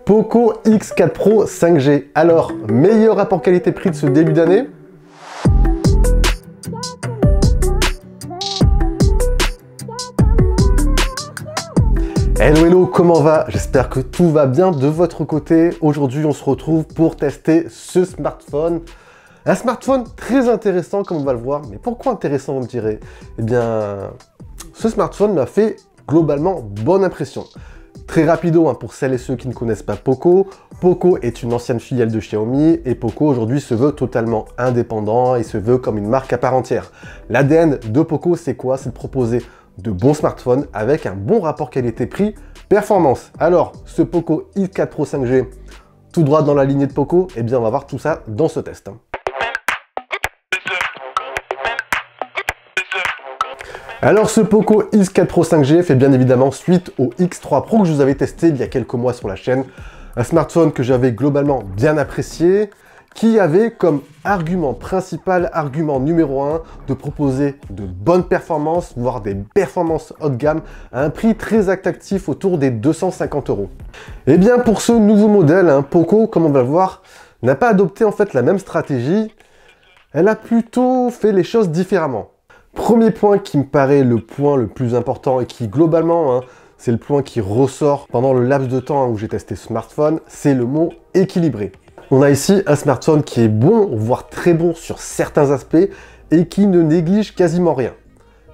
Poco X4 Pro 5G. Alors, meilleur rapport qualité-prix de ce début d'année? Hello hello, comment va? J'espère que tout va bien de votre côté. Aujourd'hui, on se retrouve pour tester ce smartphone. Un smartphone très intéressant, comme on va le voir. Mais pourquoi intéressant, vous me direz? Eh bien, ce smartphone m'a fait globalement bonne impression. Très rapido pour celles et ceux qui ne connaissent pas Poco. Poco est une ancienne filiale de Xiaomi et Poco aujourd'hui se veut totalement indépendant et se veut comme une marque à part entière. L'ADN de Poco, c'est quoi? C'est de proposer de bons smartphones avec un bon rapport qualité-prix performance. Alors, ce Poco X4 Pro 5G, tout droit dans la lignée de Poco, eh bien on va voir tout ça dans ce test. Alors ce Poco X4 Pro 5G fait bien évidemment suite au X3 Pro que je vous avais testé il y a quelques mois sur la chaîne. Un smartphone que j'avais globalement bien apprécié, qui avait comme argument principal, argument numéro 1, de proposer de bonnes performances, voire des performances haut de gamme, à un prix très attractif autour des 250 €. Et bien pour ce nouveau modèle, Poco, comme on va le voir, n'a pas adopté en fait la même stratégie, elle a plutôt fait les choses différemment. Premier point qui me paraît le point le plus important et qui globalement, c'est le point qui ressort pendant le laps de temps où j'ai testé ce smartphone, c'est le mot équilibré. On a ici un smartphone qui est bon, voire très bon sur certains aspects et qui ne néglige quasiment rien.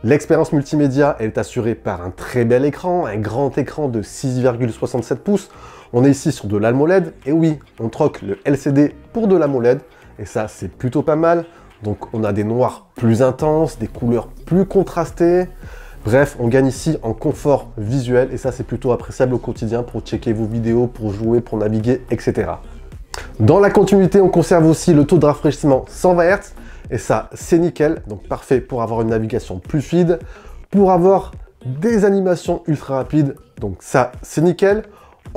L'expérience multimédia, elle est assurée par un très bel écran, un grand écran de 6,67 pouces. On est ici sur de l'AMOLED et oui, on troque le LCD pour de l'AMOLED et ça, c'est plutôt pas mal. Donc on a des noirs plus intenses, des couleurs plus contrastées. Bref, on gagne ici en confort visuel et ça c'est plutôt appréciable au quotidien pour checker vos vidéos, pour jouer, pour naviguer, etc. Dans la continuité, on conserve aussi le taux de rafraîchissement 120 Hz et ça c'est nickel, donc parfait pour avoir une navigation plus fluide, pour avoir des animations ultra rapides, donc ça c'est nickel.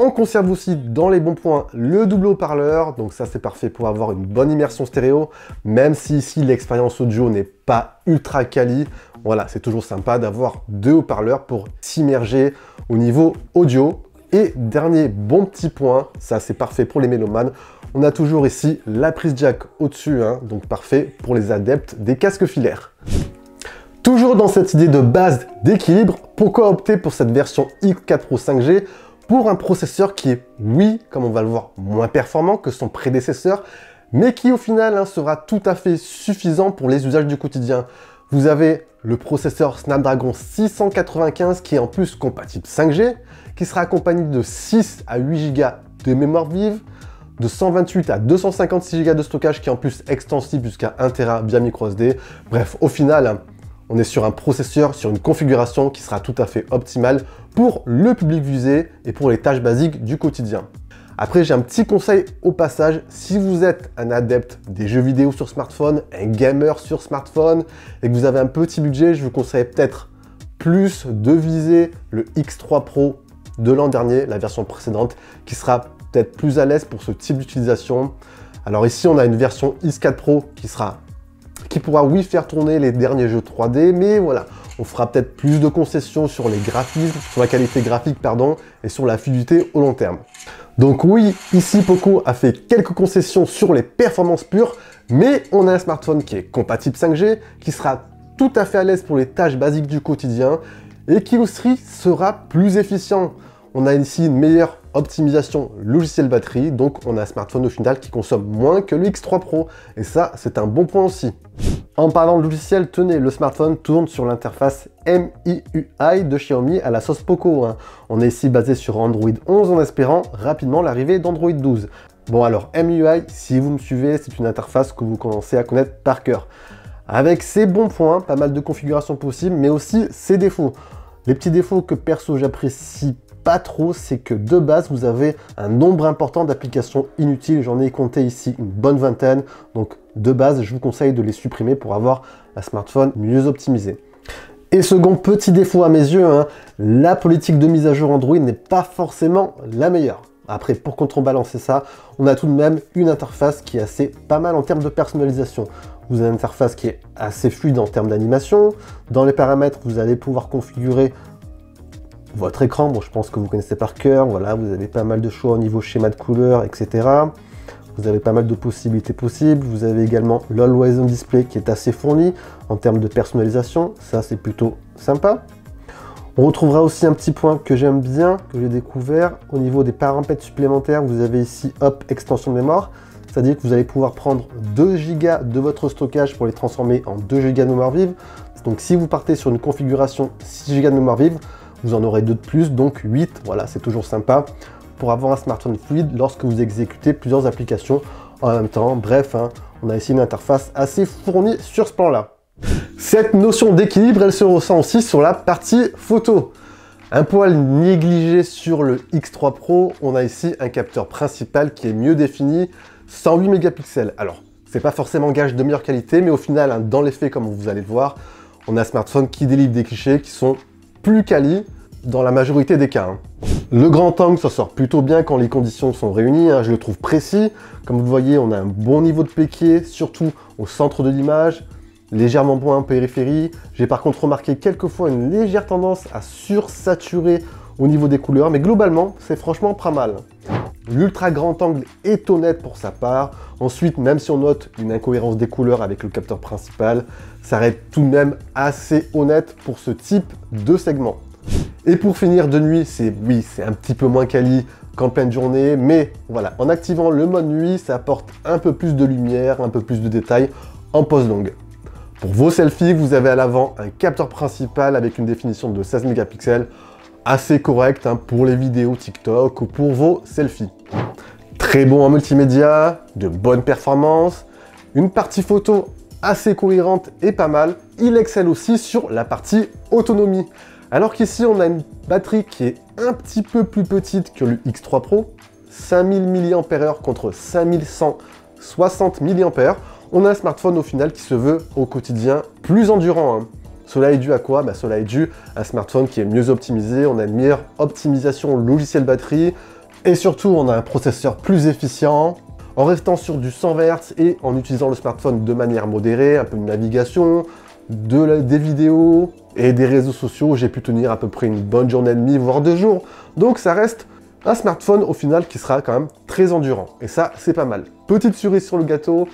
On conserve aussi dans les bons points le double haut-parleur, donc ça c'est parfait pour avoir une bonne immersion stéréo, même si ici l'expérience audio n'est pas ultra quali. Voilà, c'est toujours sympa d'avoir deux haut-parleurs pour s'immerger au niveau audio. Et dernier bon petit point, ça c'est parfait pour les mélomanes, on a toujours ici la prise jack au-dessus, donc parfait pour les adeptes des casques filaires. Toujours dans cette idée de base d'équilibre, pourquoi opter pour cette version X4 Pro 5G pour un processeur qui est, oui, comme on va le voir, moins performant que son prédécesseur, mais qui au final sera tout à fait suffisant pour les usages du quotidien. Vous avez le processeur Snapdragon 695 qui est en plus compatible 5G, qui sera accompagné de 6 à 8 Go de mémoire vive, de 128 à 256 Go de stockage qui est en plus extensible jusqu'à 1 Tera via microSD. Bref, au final, on est sur un processeur, sur une configuration qui sera tout à fait optimale pour le public visé et pour les tâches basiques du quotidien. Après, j'ai un petit conseil au passage. Si vous êtes un adepte des jeux vidéo sur smartphone, un gamer sur smartphone et que vous avez un petit budget, je vous conseille peut-être plus de viser le X3 Pro de l'an dernier, la version précédente, qui sera peut-être plus à l'aise pour ce type d'utilisation. Alors ici, on a une version X4 Pro qui pourra, oui, faire tourner les derniers jeux 3D, mais voilà, on fera peut-être plus de concessions sur les graphismes, sur la qualité graphique, pardon, et sur la fluidité au long terme. Donc oui, ici, Poco a fait quelques concessions sur les performances pures, mais on a un smartphone qui est compatible 5G, qui sera tout à fait à l'aise pour les tâches basiques du quotidien, et qui aussi sera plus efficient. On a ici une meilleure optimisation logiciel batterie, donc on a un smartphone au final qui consomme moins que le X3 Pro, et ça, c'est un bon point aussi. En parlant de logiciel, tenez, le smartphone tourne sur l'interface MIUI de Xiaomi à la sauce Poco. On est ici basé sur Android 11 en espérant rapidement l'arrivée d'Android 12. Bon alors, MIUI, si vous me suivez, c'est une interface que vous commencez à connaître par cœur. Avec ses bons points, pas mal de configurations possibles, mais aussi ses défauts. Les petits défauts que perso j'apprécie pas trop, c'est que de base, vous avez un nombre important d'applications inutiles. J'en ai compté ici une bonne vingtaine. Donc, de base, je vous conseille de les supprimer pour avoir un smartphone mieux optimisé. Et second petit défaut à mes yeux, la politique de mise à jour Android n'est pas forcément la meilleure. Après, pour contrebalancer ça, on a tout de même une interface qui est assez pas mal en termes de personnalisation. Vous avez une interface qui est assez fluide en termes d'animation. Dans les paramètres, vous allez pouvoir configurer votre écran, bon je pense que vous connaissez par cœur, voilà, vous avez pas mal de choix au niveau schéma de couleur, etc. Vous avez pas mal de possibilités possibles, vous avez également l'Always On Display qui est assez fourni en termes de personnalisation, ça c'est plutôt sympa. On retrouvera aussi un petit point que j'aime bien, que j'ai découvert, au niveau des paramètres supplémentaires, vous avez ici, hop, extension de mémoire, c'est-à-dire que vous allez pouvoir prendre 2 Go de votre stockage pour les transformer en 2 Go de mémoire vive. Donc si vous partez sur une configuration 6 Go de mémoire vive, vous en aurez 2 de plus, donc 8, voilà, c'est toujours sympa pour avoir un smartphone fluide lorsque vous exécutez plusieurs applications en même temps. Bref, hein, on a ici une interface assez fournie sur ce plan-là. Cette notion d'équilibre, elle se ressent aussi sur la partie photo. Un poil négligé sur le X3 Pro, on a ici un capteur principal qui est mieux défini, 108 mégapixels. Alors, c'est pas forcément gage de meilleure qualité, mais au final, hein, dans les faits, comme vous allez le voir, on a un smartphone qui délivre des clichés qui sont plus quali dans la majorité des cas. Hein. Le grand angle, ça sort plutôt bien quand les conditions sont réunies, hein, je le trouve précis. Comme vous le voyez, on a un bon niveau de péquier, surtout au centre de l'image, légèrement moins en périphérie. J'ai par contre remarqué quelquefois une légère tendance à sursaturer au niveau des couleurs, mais globalement, c'est franchement pas mal. L'ultra grand angle est honnête pour sa part. Ensuite, même si on note une incohérence des couleurs avec le capteur principal, ça reste tout de même assez honnête pour ce type de segment. Et pour finir de nuit, c'est un petit peu moins quali qu'en pleine journée, mais voilà, en activant le mode nuit, ça apporte un peu plus de lumière, un peu plus de détails en pose longue. Pour vos selfies, vous avez à l'avant un capteur principal avec une définition de 16 mégapixels, assez correct hein, pour les vidéos TikTok ou pour vos selfies. Très bon en multimédia, de bonnes performances, une partie photo assez cohérente et pas mal. Il excelle aussi sur la partie autonomie. Alors qu'ici, on a une batterie qui est un petit peu plus petite que le X3 Pro, 5000 mAh contre 5160 mAh. On a un smartphone au final qui se veut au quotidien plus endurant. Hein. Cela est dû à quoi? Cela est dû à un smartphone qui est mieux optimisé, on a une meilleure optimisation logiciel batterie et surtout on a un processeur plus efficient. En restant sur du 120 Hz et en utilisant le smartphone de manière modérée, un peu de navigation, des vidéos et des réseaux sociaux, j'ai pu tenir à peu près une bonne journée et demie, voire 2 jours. Donc ça reste un smartphone au final qui sera quand même très endurant. Et ça, c'est pas mal. Petite cerise sur le gâteau,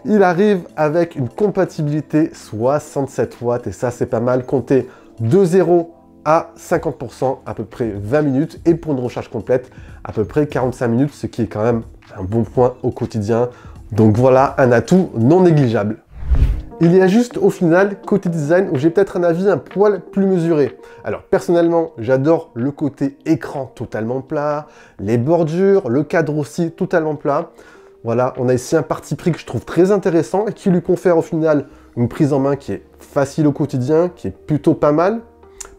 il arrive avec une compatibilité 67 watts et ça, c'est pas mal. Comptez de 0 à 50%, à peu près 20 minutes. Et pour une recharge complète, à peu près 45 minutes, ce qui est quand même un bon point au quotidien. Donc voilà, un atout non négligeable. Il y a juste au final, côté design, où j'ai peut-être un avis un poil plus mesuré. Alors personnellement, j'adore le côté écran totalement plat, les bordures, le cadre aussi totalement plat. Voilà, on a ici un parti pris que je trouve très intéressant et qui lui confère au final une prise en main qui est facile au quotidien, qui est plutôt pas mal.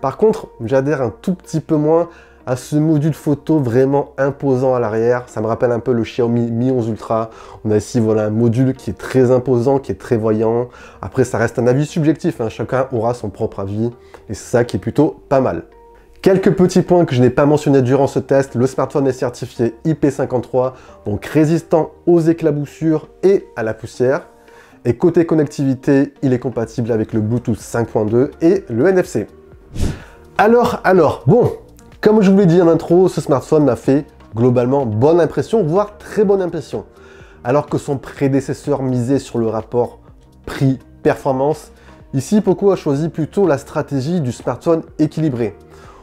Par contre, j'adhère un tout petit peu moins à ce module photo vraiment imposant à l'arrière. Ça me rappelle un peu le Xiaomi Mi 11 Ultra. On a ici voilà, un module qui est très imposant, qui est très voyant. Après, ça reste un avis subjectif, hein. Chacun aura son propre avis. Et c'est ça qui est plutôt pas mal. Quelques petits points que je n'ai pas mentionnés durant ce test. Le smartphone est certifié IP53, donc résistant aux éclaboussures et à la poussière. Et côté connectivité, il est compatible avec le Bluetooth 5.2 et le NFC. Alors, bon, comme je vous l'ai dit en intro, ce smartphone m'a fait globalement bonne impression, voire très bonne impression. Alors que son prédécesseur misait sur le rapport prix-performance, ici Poco a choisi plutôt la stratégie du smartphone équilibré.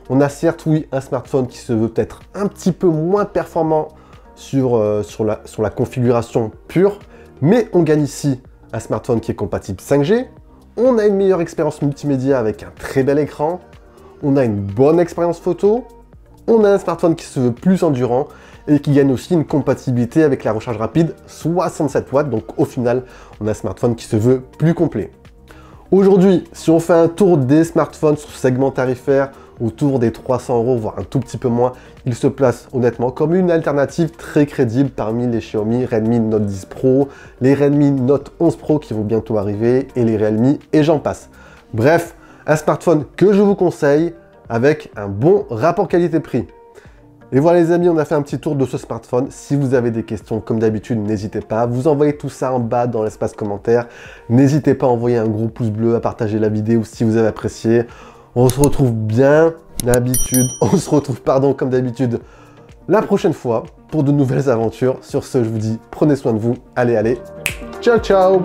On a certes, oui, un smartphone qui se veut peut-être un petit peu moins performant sur la configuration pure, mais on gagne ici un smartphone qui est compatible 5G, on a une meilleure expérience multimédia avec un très bel écran, on a une bonne expérience photo, on a un smartphone qui se veut plus endurant et qui gagne aussi une compatibilité avec la recharge rapide 67 watts, donc au final, on a un smartphone qui se veut plus complet. Aujourd'hui, si on fait un tour des smartphones sur ce segment tarifaire, autour des 300 €, voire un tout petit peu moins, il se place honnêtement comme une alternative très crédible parmi les Xiaomi Redmi Note 10 Pro, les Redmi Note 11 Pro qui vont bientôt arriver, et les Realme, et j'en passe. Bref, un smartphone que je vous conseille avec un bon rapport qualité-prix. Et voilà les amis, on a fait un petit tour de ce smartphone. Si vous avez des questions, comme d'habitude, n'hésitez pas. Vous envoyez tout ça en bas dans l'espace commentaire. N'hésitez pas à envoyer un gros pouce bleu, à partager la vidéo si vous avez apprécié. On se retrouve bien d'habitude, on se retrouve, comme d'habitude, la prochaine fois pour de nouvelles aventures. Sur ce, je vous dis, prenez soin de vous. Allez, ciao, ciao!